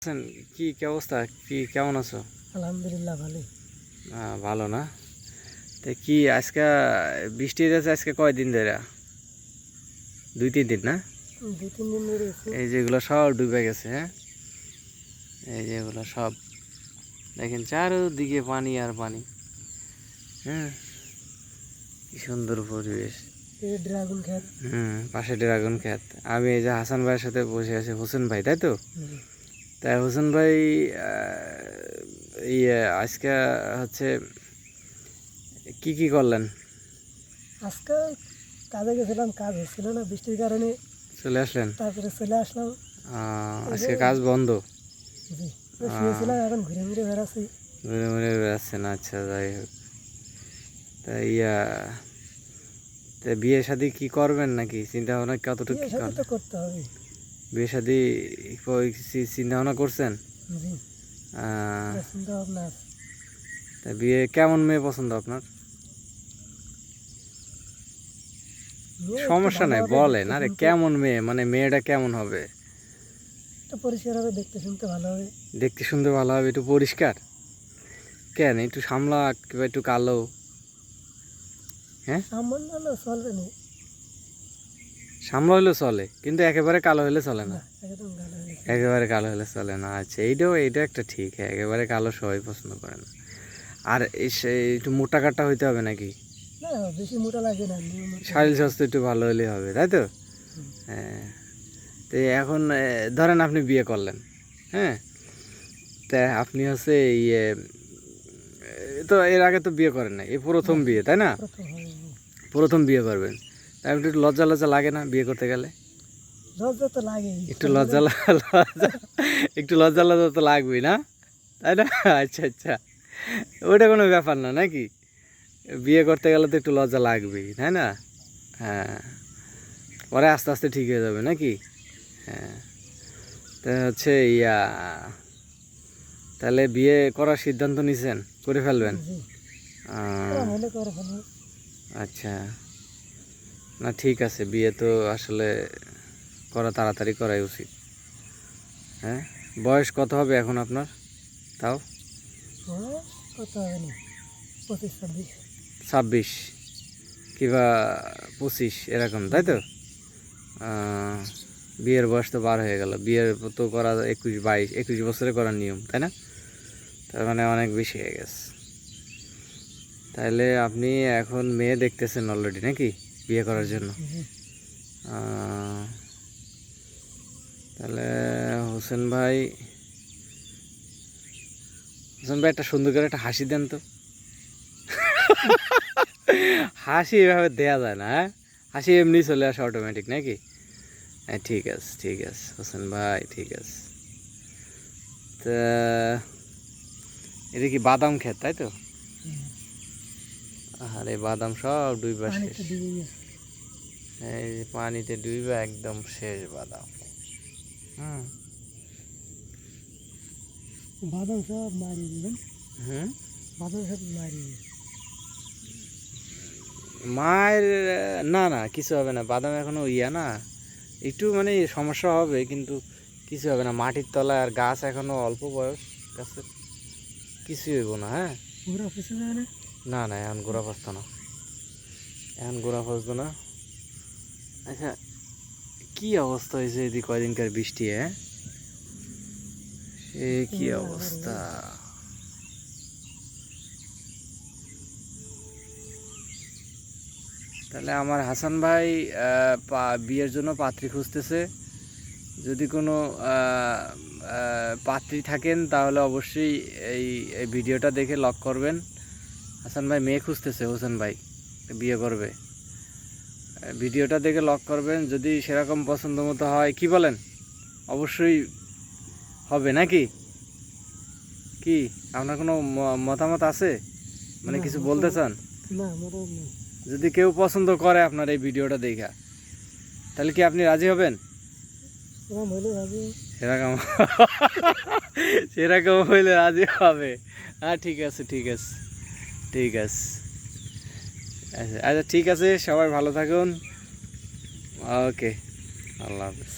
আছেন? কি অবস্থা? কেমন আছো? আলহামদুলিল্লাহ ভালোই। ভালো না? তো কি আজকে বৃষ্টি হয়েছে আজকে কয়দিন ধরে? 2-3 দিন না? 2-3 দিন ধরে এসে এই যেগুলো সব ডুবে গেছে, হ্যাঁ? এই যেগুলো সব দেখেন চারদিকে পানি আর পানি। হ্যাঁ, কি সুন্দর পরিবেশ। ড্রাগন ক্ষেত। পাশে ড্রাগন ক্ষেত। আমি এই যে হাসান ভাইয়ের সাথে বসে আছি, হোসেন ভাই, তাই তো? তাই হোসেন ভাই আজকে হচ্ছে কি করলেন? আজকে কাজে গেছিলাম, কাজ হচ্ছিল না বৃষ্টির কারণে, চলে আসলেন? তারপরে চলে আসলাম। আজকে কাজ বন্ধ? জি, শুয়েছিলাম, এখন ঘুরে ঘুরে বেড়াচ্ছি। ঘুরে ঘুরে বেড়াচ্ছেন, আচ্ছা, যাই হোক। তা তা বিয়ে শাদি কি করবেন নাকি চিন্তা ভাবনা কতটুকু কি তো করতে হবে। বিয়ে শাদি চিন্তা ভাবনা করছেন? জি, চিন্তা ভাবনা আছে। তা বিয়ে কেমন মেয়ে পছন্দ আপনার? সমস্যা নাই, বলেন। আরে কেমন মেয়ে, মানে মেয়েটা কেমন হবে? একটু পরিষ্কার হবে, দেখতে শুনতে ভালো হবে। দেখতে শুনতে ভালো হবে, একটু পরিষ্কার? কেন, একটু সামলা কিংবা একটু কালো? হ্যাঁ, সামান্য হলেও চলবে না। সামলা হলেও চলে, কিন্তু একেবারে কালো হলে চলে না। একদম ভালো হবে। একেবারে কালো হলে চলে না, আচ্ছা, এইটা একটা ঠিক। হ্যাঁ, একেবারে কালো সবাই পছন্দ করে না। আর একটু মোটা কাটা হইতে হবে নাকি? না, বেশি মোটা লাগে না। শারীর স্বাস্থ্য একটু ভালো হলে হবে, তাই তো? হ্যাঁ। তো এখন ধরেন আপনি বিয়ে করলেন, হ্যাঁ? তা আপনি হচ্ছে ইয়ে তো এর আগে তো বিয়ে করেন না, এই প্রথম বিয়ে, তাই না? প্রথম বিয়ে করবেন, তাই একটু লজ্জা লজ্জা লাগে না বিয়ে করতে গেলে? লজ্জা তো লাগে, একটু লজ্জা একটু লজ্জা লজ্জা তো লাগবেই না, তাই না? আচ্ছা আচ্ছা, ওইটা কোনো ব্যাপার না নাকি? বিয়ে করতে গেলে তো একটু লজ্জা লাগবেই, তাই না? হ্যাঁ, পরে আস্তে আস্তে ঠিক হয়ে যাবে নাকি? হ্যাঁ। তা হচ্ছে তাহলে বিয়ে করার সিদ্ধান্ত নিছেন, করে ফেলবেন? আচ্ছা, না ঠিক আছে, বিয়ে তো আসলে তাড়াতাড়ি করাই উচিত। হ্যাঁ, বয়স কত হবে এখন আপনার তাও? কত হবে না, 25-26। 26 কিংবা 25 এরকম, তাই তো? বিয়ের বয়স তো পার হয়ে গেল, বিয়ের তো করা 21 বছরে করার নিয়ম, তাই না? তার মানে অনেক বেশি হয়ে গেছে। তাহলে আপনি এখন মেয়ে দেখতেছেন অলরেডি নাকি বিয়ে করার জন্য? তাহলে হোসেন ভাই একটা সুন্দর করে একটা হাসি দেন তো। হাসি এভাবে দেয়া যায় না, হ্যাঁ? হাসি এমনি চলে আসে অটোমেটিক নাকি? হ্যাঁ, ঠিক আছে ঠিক আছে হোসেন ভাই, ঠিক আছে। তা এটা কি বাদাম ক্ষেত, তাই তো? আরে বাদাম সব ডুইবা শেষ, এই পানিতে ডুইবা একদম শেষ বাদাম। বাদাম সব মারিয়ে দিবেন। বাদাম সব মারিয়ে মায়ের না না, কিছু হবে না, বাদাম এখনো না, একটু মানে সমস্যা হবে, কিন্তু কিছু হবে না। মাটির তলায় আর গাছ এখনো অল্প বয়স, গাছের কিছু হইব না। হ্যাঁ, গোড়া ফেসে যায় না? না না, এখন গোড়া ফসতো না, এখন গোড়া ফসতো না। আচ্ছা, কি অবস্থা হয়েছে এদিকে কয়দিনকার বৃষ্টি? হ্যাঁ, সে কি অবস্থা! তাহলে আমার হাসান ভাই বিয়ের জন্য পাত্রী খুঁজতেছে। যদি কোনো পাত্রী থাকেন তাহলে অবশ্যই এই ভিডিওটা দেখে লক করবেন। হাসান ভাই মেয়ে খুঁজতেছে, হোসেন ভাই বিয়ে করবে, ভিডিওটা দেখে লক করবেন। যদি সেরকম পছন্দ মতো হয়, কি বলেন, অবশ্যই হবে নাকি? কি আপনার কোনো মতামত আছে, মানে কিছু বলতে চান? যদি কেউ পছন্দ করে আপনার এই ভিডিওটা দেখা, তাহলে কি আপনি রাজি হবেন? সেরকম সেরকম হইলে রাজি হবে। হ্যাঁ, ঠিক আছে ঠিক আছে ঠিক আছে, আচ্ছা আচ্ছা, ঠিক আছে, সবাই ভালো থাকুন। ওকে, আল্লাহ হাফেজ।